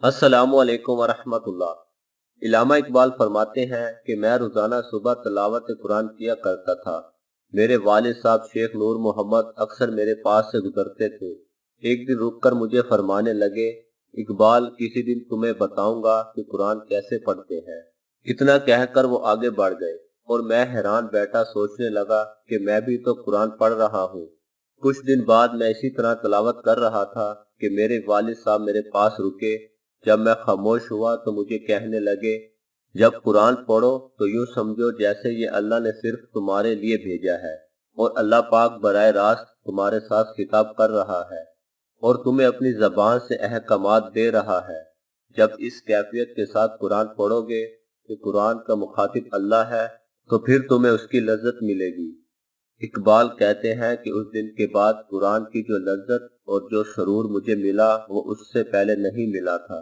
अस्सलामु अलैकुम वरहमतुल्लाह। इलामा इकबाल फरमाते हैं कि मैं रोजाना सुबह तिलावत कुरान किया करता था। मेरे वालिद साहब शेख नूर मोहम्मद अक्सर मेरे पास से गुजरते थे। एक दिन रुककर मुझे फरमाने लगे, इकबाल किसी दिन तुम्हें बताऊंगा कि कुरान कैसे पढ़ते हैं। इतना कहकर वो आगे बढ़ गए और मैं हैरान बैठा सोचने लगा कि मैं भी तो कुरान पढ़ रहा हूँ। कुछ दिन बाद मैं इसी तरह तिलावत कर रहा था कि मेरे वालिद साहब मेरे पास रुके। जब मैं खामोश हुआ तो मुझे कहने लगे, जब कुरान पढ़ो तो यूं समझो जैसे ये अल्लाह ने सिर्फ तुम्हारे लिए भेजा है और अल्लाह पाक बराह रास्त तुम्हारे साथ खिताब कर रहा है और तुम्हें अपनी जबान से अहकामात दे रहा है। जब इस कैफियत के साथ कुरान पढ़ोगे कि कुरान का मुखातिब अल्लाह है तो फिर तुम्हें उसकी लज्जत मिलेगी। इकबाल कहते हैं कि उस दिन के बाद कुरान की जो लज्जत और जो सरूर मुझे मिला वो उससे पहले नहीं मिला था।